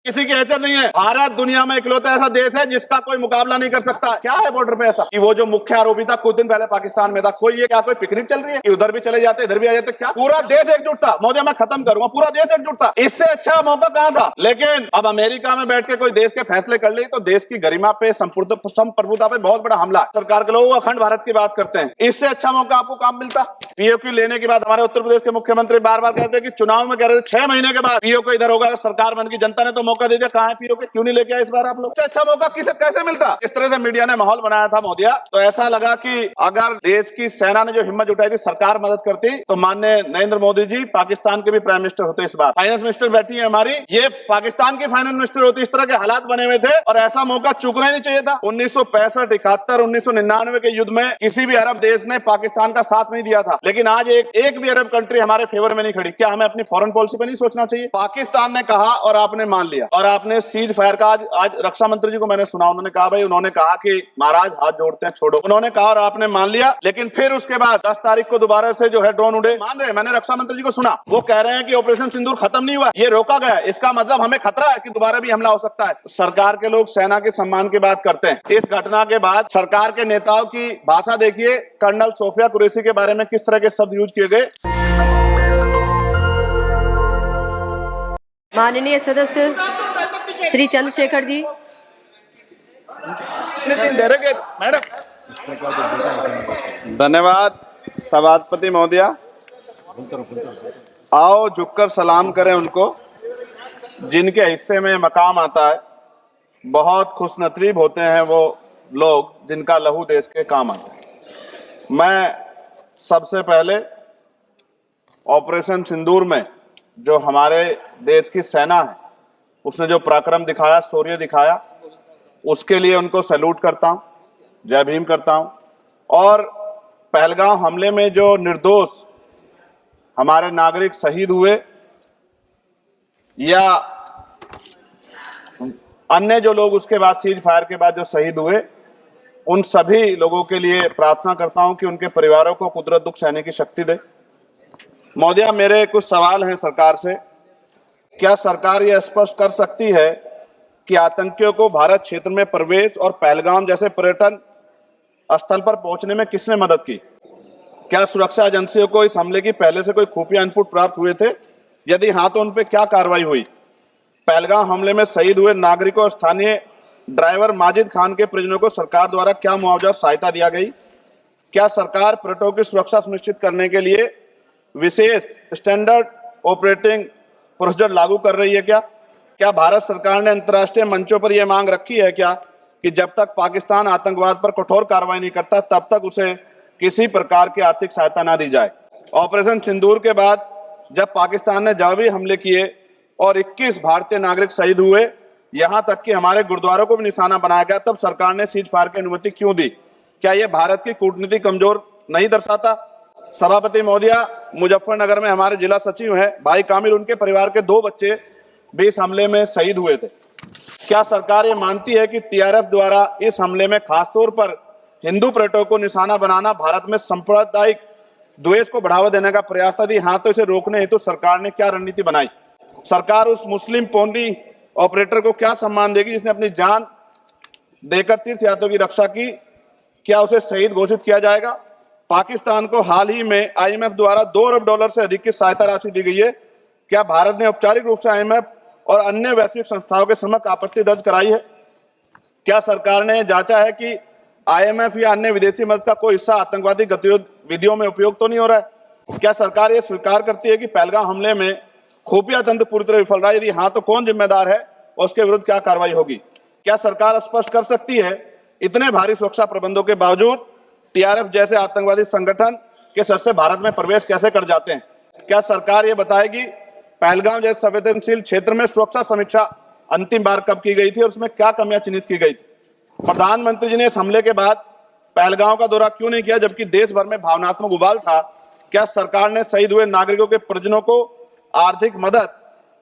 किसी की हैसियत नहीं है। भारत दुनिया में इकलौता ऐसा देश है जिसका कोई मुकाबला नहीं कर सकता। क्या है बॉर्डर पे ऐसा कि वो जो मुख्य आरोपी था कुछ दिन पहले पाकिस्तान में था, कोई ये क्या कोई पिकनिक चल रही है कि उधर भी चले जाते इधर भी आ जाते? क्या पूरा देश एकजुट था? मोदी, मैं खत्म करूंगा, पूरा देश एकजुट था, इससे अच्छा मौका कहां था? लेकिन अब अमेरिका में बैठ के कोई देश के फैसले कर ले तो देश की गरिमा पे, संप्रभुता पे बहुत बड़ा हमला। सरकार के लोग अखंड भारत की बात करते हैं, इससे अच्छा मौका आपको काम मिलता? पीओक्यू लेने के बाद हमारे उत्तर प्रदेश के मुख्यमंत्री बार बार कहते हैं कि चुनाव में कह रहे थे 6 महीने के बाद पीओक्यू इधर होगा, सरकार बन की, जनता ने तो मौका दे दिया। कहां है पीओक्यू? क्यों नहीं लेके आए इस बार आप लोग? अच्छा मौका किसे कैसे मिलता? इस तरह से मीडिया ने माहौल बनाया था मोदिया, तो ऐसा लगा कि अगर देश की सेना ने जो हिम्मत उठाई थी, सरकार मदद करती, तो माननीय नरेंद्र मोदी जी पाकिस्तान के भी प्राइम मिनिस्टर होते। इस बार फाइनेंस मिनिस्टर बैठी है हमारी, ये पाकिस्तान की फाइनेंस मिनिस्टर होती। इस तरह के हालात बने हुए थे और ऐसा मौका चूकना ही नहीं चाहिए था। 1965, 71, 1999 के युद्ध में किसी भी अरब देश ने पाकिस्तान का साथ नहीं दिया था, लेकिन आज एक भी अरब कंट्री हमारे फेवर में नहीं खड़ी। क्या हमें अपनी फॉरेन पॉलिसी पर नहीं सोचना चाहिए? पाकिस्तान ने कहा और आपने मान लिया, और आपने सीज फायर का आज रक्षा मंत्री जी को मैंने सुना, उन्होंने कहा भाई, उन्होंने कहा कि महाराज हाथ जोड़ते हैं, छोड़ो, उन्होंने कहा और आपने मान लिया। लेकिन फिर उसके बाद 10 तारीख को दोबारा से जो है ड्रोन उड़े, मान रहे, मैंने रक्षा मंत्री जी को सुना, वो कह रहे हैं कि ऑपरेशन सिंदूर खत्म नहीं हुआ, ये रोका गया। इसका मतलब हमें खतरा है कि दोबारा भी हमला हो सकता है। सरकार के लोग सेना के सम्मान की बात करते हैं, इस घटना के बाद सरकार के नेताओं की भाषा देखिए। कर्नल सोफिया कुरैशी के बारे में किस तरह के शब्द यूज किए गए। माननीय सदस्य श्री चंद्रशेखर जी। मैडम, धन्यवाद सभापति महोदया। आओ झुककर सलाम करें उनको जिनके हिस्से में मकाम आता है। बहुत खुशनसीब होते हैं वो लोग जिनका लहू देश के काम आता है। मैं सबसे पहले ऑपरेशन सिंदूर में जो हमारे देश की सेना है उसने जो पराक्रम दिखाया, शौर्य दिखाया, उसके लिए उनको सैल्यूट करता हूं, जय भीम करता हूं। और पहलगाम हमले में जो निर्दोष हमारे नागरिक शहीद हुए या अन्य जो लोग उसके बाद सीज फायर के बाद जो शहीद हुए, उन सभी लोगों के लिए प्रार्थना करता हूं कि उनके परिवारों को कुदरत दुख सहने की शक्ति दे। महोदया, मेरे कुछ सवाल हैं सरकार से। क्या सरकार यह स्पष्ट कर सकती है कि आतंकियों को भारत क्षेत्र में प्रवेश और पहलगाम जैसे पर्यटन स्थल पर पहुंचने में किसने मदद की? क्या सुरक्षा एजेंसियों को इस हमले की पहले से कोई खुफिया इनपुट प्राप्त हुए थे? यदि हाँ, तो उन पर क्या कार्रवाई हुई? पहलगाम हमले में शहीद हुए नागरिकों और स्थानीय ड्राइवर माजिद खान के परिजनों को सरकार द्वारा क्या मुआवजा सहायता दिया गई? क्या सरकार पर्यटकों की सुरक्षा सुनिश्चित करने के लिए विशेष स्टैंडर्ड ऑपरेटिंग प्रोसीजर लागू कर रही है? क्या भारत सरकार ने अंतर्राष्ट्रीय मंचों पर यह मांग रखी है क्या कि जब तक पाकिस्तान आतंकवाद पर कठोर कार्रवाई नहीं करता तब तक उसे किसी प्रकार की आर्थिक सहायता ना दी जाए? ऑपरेशन सिंदूर के बाद जब पाकिस्तान ने जवाबी हमले किए और 21 भारतीय नागरिक शहीद हुए, यहां तक कि हमारे गुरुद्वारों को भी निशाना बनाया गया, तब सरकार ने सीज फायर की अनुमति क्यों दी? क्या यह भारत की कूटनीति कमजोर नहीं दर्शाता? सभापति महोदया, मुजफ्फरनगर में हमारे जिला सचिव हैं भाई कामिल, उनके परिवार के 2 बच्चे भी इस हमले में शहीद हुए थे। क्या सरकार ये मानती है कि टीआरएफ द्वारा इस हमले में खासतौर पर हिंदू पर्यटकों को निशाना बनाना भारत में सांप्रदायिक द्वेष को बढ़ावा देने का प्रयास था? यदि हाँ, तो इसे रोकने हेतु सरकार ने क्या रणनीति बनाई? सरकार उस मुस्लिम पोनी ऑपरेटर को क्या सम्मान देगी जिसने अपनी जान देकर तीर्थ यात्रियों की रक्षा की? क्या उसे शहीद घोषित किया जाएगा? पाकिस्तान को हाल ही में आईएमएफ द्वारा $2 अरब से अधिक की सहायता राशि दी गई है। क्या भारत ने औपचारिक रूप से आईएमएफ और अन्य वैश्विक संस्थाओं के समक्ष आपत्ति दर्ज कराई है? क्या सरकार ने जांचा है कि आईएमएफ या अन्य विदेशी मदद का कोई हिस्सा आतंकवादी गतिविधियों में उपयोग तो नहीं हो रहा है? क्या सरकार ये स्वीकार करती है कि पहलगाम हमले में खुफिया तंत्र पूरी तरह विफल रहा है? यदि हाँ, तो कौन जिम्मेदार है और उसके विरुद्ध क्या कार्रवाई होगी? क्या सरकार स्पष्ट कर सकती है इतने भारी सुरक्षा प्रबंधों के बावजूद टीआरएफ जैसे आतंकवादी संगठन के सदस्य भारत में प्रवेश कैसे कर जाते हैं? क्या सरकार ये बताएगी पहलगाम जैसे संवेदनशील क्षेत्र में सुरक्षा समीक्षा अंतिम बार कब की गई थी और उसमें क्या कमियां चिन्हित की गई थी? प्रधानमंत्री जी ने इस हमले के बाद पहलगाम का दौरा क्यों नहीं किया जबकि देश भर में भावनात्मक उबाल था? क्या सरकार ने शहीद हुए नागरिकों के परिजनों को आर्थिक मदद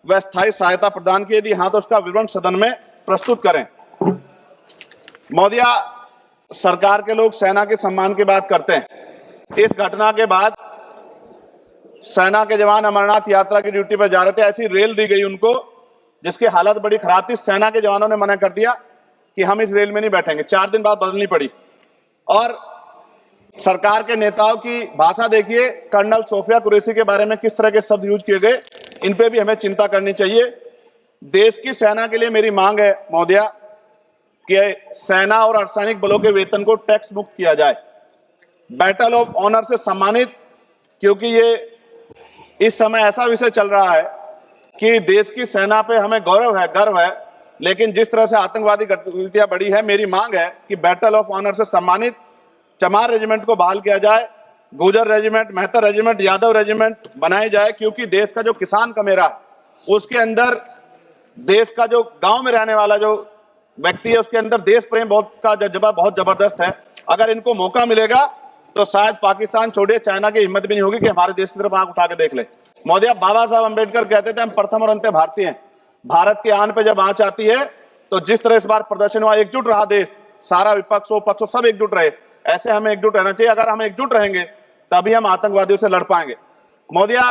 व स्थायी सहायता प्रदान की? यदि हाँ, तो उसका विवरण सदन में प्रस्तुत करें। महोदया, सरकार के लोग सेना के सम्मान की बात करते हैं। इस घटना के बाद सेना के जवान अमरनाथ यात्रा की ड्यूटी पर जा रहे थे, ऐसी रेल दी गई उनको जिसकी हालत बड़ी खराब थी। सेना के जवानों ने मना कर दिया कि हम इस रेल में नहीं बैठेंगे। 4 दिन बाद बदलनी पड़ी। और सरकार के नेताओं की भाषा देखिए, कर्नल सोफिया कुरैशी के बारे में किस तरह के शब्द यूज किए गए, इन पे भी हमें चिंता करनी चाहिए। देश की सेना के लिए मेरी मांग है महोदया कि सेना और अर्धसैनिक बलों के वेतन को टैक्स मुक्त किया जाए, बैटल ऑफ ऑनर से सम्मानित, क्योंकि ये इस समय ऐसा विषय चल रहा है कि देश की सेना पे हमें गौरव है, गर्व है, लेकिन जिस तरह से आतंकवादी गतिविधियां बढ़ी है, मेरी मांग है कि बैटल ऑफ ऑनर से सम्मानित चमार रेजिमेंट को बहाल किया जाए, Gurjar regiment, Mehtar regiment, Yadav regiment बनाए जाए, क्योंकि देश का जो किसान कमेरा है उसके अंदर, देश का जो गांव में रहने वाला जो व्यक्ति है उसके अंदर देश प्रेम बहुत का जज्बा बहुत जबरदस्त है। अगर इनको मौका मिलेगा तो शायद पाकिस्तान छोड़िए, चाइना की हिम्मत भी नहीं होगी कि हमारे देश की तरफ आंख उठा के देख ले। महोदया, बाबा साहब अम्बेडकर कहते थे हम प्रथम और अंत्य भारतीय हैं। भारत की आन पे जब आंच आती है तो जिस तरह इस बार प्रदर्शन हुआ, एकजुट रहा देश, सारा विपक्ष हो पक्ष हो सब एकजुट रहे, ऐसे हमें एकजुट रहना चाहिए। अगर हम एकजुट रहेंगे तभी हम आतंकवादियों से लड़ पाएंगे। महोदया,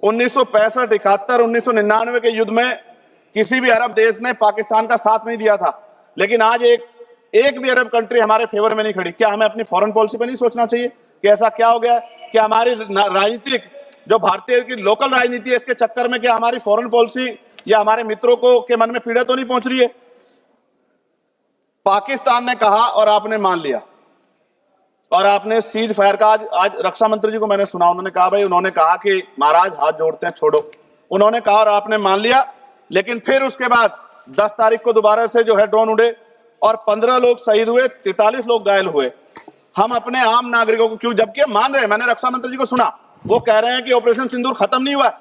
1965, 71, 1999 के युद्ध में किसी भी अरब देश ने पाकिस्तान का साथ नहीं दिया था, लेकिन आज एक भी अरब कंट्री हमारे फेवर में नहीं खड़ी। क्या हमें अपनी फॉरेन पॉलिसी पर नहीं सोचना चाहिए कि ऐसा क्या हो गया कि हमारी राजनीतिक जो भारतीय की लोकल राजनीति है, इसके चक्कर में क्या हमारी फॉरेन पॉलिसी या हमारे मित्रों को के मन में पीड़ा तो नहीं पहुंच रही है? पाकिस्तान ने कहा और आपने मान लिया, और आपने सीज फायर का आज रक्षा मंत्री जी को मैंने सुना, उन्होंने कहा भाई, उन्होंने कहा कि महाराज हाथ जोड़ते हैं छोड़ो, उन्होंने कहा और आपने मान लिया। लेकिन फिर उसके बाद 10 तारीख को दोबारा से जो है ड्रोन उड़े और 15 लोग शहीद हुए, 43 लोग घायल हुए। हम अपने आम नागरिकों को क्यों, जबकि मान रहे, मैंने रक्षा मंत्री जी को सुना, वो कह रहे हैं कि ऑपरेशन सिंदूर खत्म नहीं हुआ,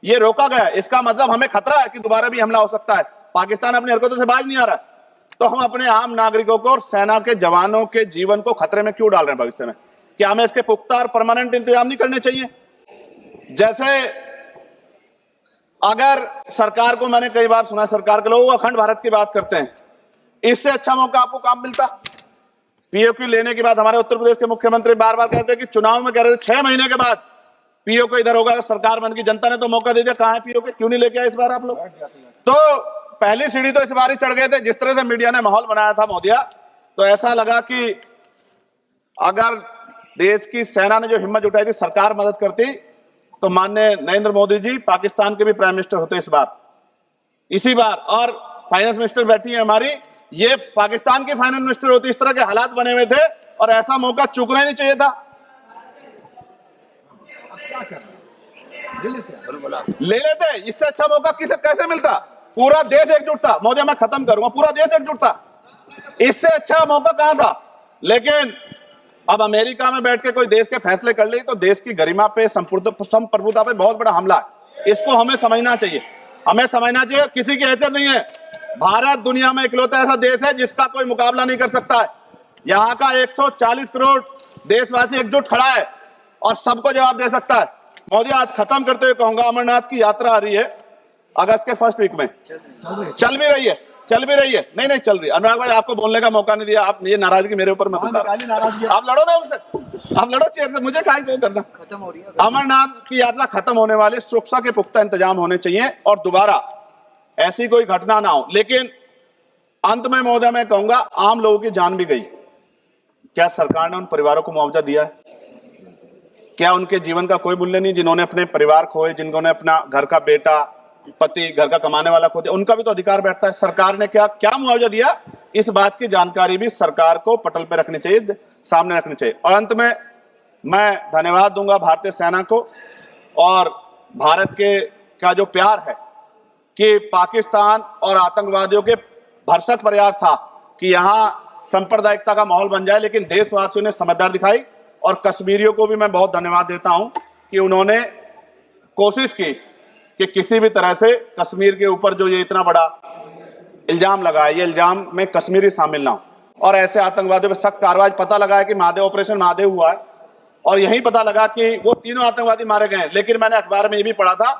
ये रोका गया, इसका मतलब हमें खतरा है कि दोबारा भी हमला हो सकता है, पाकिस्तान अपनी हरकतों से बाज नहीं आ रहा। तो हम अपने आम नागरिकों को और सेना के जवानों के जीवन को खतरे में क्यों डाल रहे हैं भविष्य में? क्या हमें इसके पुख्ता और परमानेंट इंतजाम नहीं करने चाहिए? जैसे अगर सरकार को, मैंने कई बार सुना सरकार के लोग अखंड भारत की बात करते हैं, इससे अच्छा मौका आपको काम मिलता। पीओक्यू लेने के बाद हमारे उत्तर प्रदेश के मुख्यमंत्री बार बार कहते हैं कि चुनाव में कह रहे थे 6 महीने के बाद पीओक्यू इधर होगा, अगर सरकार बन की, जनता ने तो मौका दे दिया, कहां है पीओक्यू? क्यों नहीं लेके आए इस बार आप लोग? तो पहली सीढ़ी तो इस बार ही चढ़ गए थे। जिस तरह से मीडिया ने माहौल बनाया था महोदया, तो ऐसा लगा कि अगर देश की सेना ने जो हिम्मत जुटाई थी, सरकार मदद करती, तो माननीय नरेंद्र मोदी जी पाकिस्तान के भी प्राइम मिनिस्टर होते इस बार, इसी बार, और फाइनेंस मिनिस्टर बैठी है हमारी, ये पाकिस्तान की फाइनेंस मिनिस्टर होती। इस तरह के हालात बने हुए थे और ऐसा मौका चूकना ही नहीं चाहिए था। ले लेते, इससे अच्छा मौका किसे कैसे मिलता? पूरा देश एकजुट था महोदय, मैं खत्म करूंगा, पूरा देश एकजुट था, इससे अच्छा मौका कहां था? लेकिन अब अमेरिका में बैठ के कोई देश के फैसले कर ले तो देश की गरिमा पे, संप्रभुता पे बहुत बड़ा हमला है। इसको हमें समझना चाहिए, हमें समझना चाहिए किसी की हैसियत नहीं है। भारत दुनिया में इकलौता ऐसा देश है जिसका कोई मुकाबला नहीं कर सकता है। यहाँ का 140 करोड़ देशवासी एकजुट खड़ा है और सबको जवाब दे सकता है। मोदी, आज खत्म करते हुए कहूंगा, अमरनाथ की यात्रा आ रही है अगस्त के फर्स्ट वीक में, चल भी रही है, नहीं चल रही। अनुराग भाई, आपको बोलने का मौका नहीं दिया, आप ये नाराजगी मेरे ऊपर मत उतारो। आप लड़ो ना उनसे, आप लड़ो चेयर से, मुझे काहे क्यों करना? खत्म हो रही है अमरनाथ की यात्रा, खत्म होने वाली, सुरक्षा के पुख्ता इंतजाम होने चाहिए और दोबारा ऐसी कोई घटना ना हो। लेकिन अंत में महोदय मैं कहूंगा, आम लोगों की जान भी गई, क्या सरकार ने उन परिवारों को मुआवजा दिया है? क्या उनके जीवन का कोई मूल्य नहीं? जिन्होंने अपने परिवार खोए, जिन्होंने अपना घर का बेटा, पति, घर का कमाने वाला खो दिया, उनका भी तो अधिकार बैठता है। सरकार ने क्या मुआवजा दिया, इस बात की जानकारी भी सरकार को पटल पे रखनी चाहिए, सामने रखनी चाहिए। और अंत में मैं धन्यवाद दूंगा भारतीय सेना को और भारत के का जो प्यार है कि पाकिस्तान और आतंकवादियों के भरसक प्रयास था कि यहां सांप्रदायिकता का माहौल बन जाए, लेकिन देशवासियों ने समझदारी दिखाई। और कश्मीरियों को भी मैं बहुत धन्यवाद देता हूं कि उन्होंने कोशिश की कि किसी भी तरह से कश्मीर के ऊपर जो ये इतना बड़ा इल्जाम लगा है, ये इल्जाम में कश्मीरी शामिल ना हो, और ऐसे आतंकवादियों पर सख्त कार्रवाई। पता लगा है कि महादेव, ऑपरेशन महादेव हुआ है, और यही पता लगा कि वो तीनों आतंकवादी मारे गए। लेकिन मैंने अखबार में ये भी पढ़ा था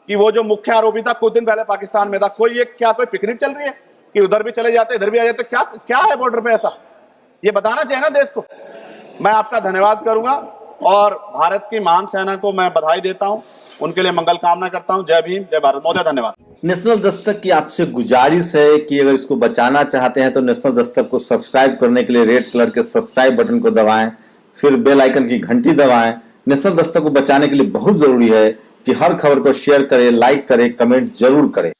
कि वो जो मुख्य आरोपी था कुछ दिन पहले पाकिस्तान में था। कोई पिकनिक चल रही है कि उधर भी चले जाते, इधर भी आ जाते? क्या है बॉर्डर पे ऐसा? ये बताना चाहिए ना देश को। मैं आपका धन्यवाद करूंगा और भारत की महान सेना को मैं बधाई देता हूं, उनके लिए मंगल कामना करता हूं। जय भीम, जय भारत। महोदय धन्यवाद। नेशनल दस्तक की आपसे गुजारिश है कि अगर इसको बचाना चाहते हैं तो नेशनल दस्तक को सब्सक्राइब करने के लिए रेड कलर के सब्सक्राइब बटन को दबाएं, फिर बेल आइकन की घंटी दबाएं। नेशनल दस्तक को बचाने के लिए बहुत जरूरी है कि हर खबर को शेयर करें, लाइक करें, कमेंट जरूर करें।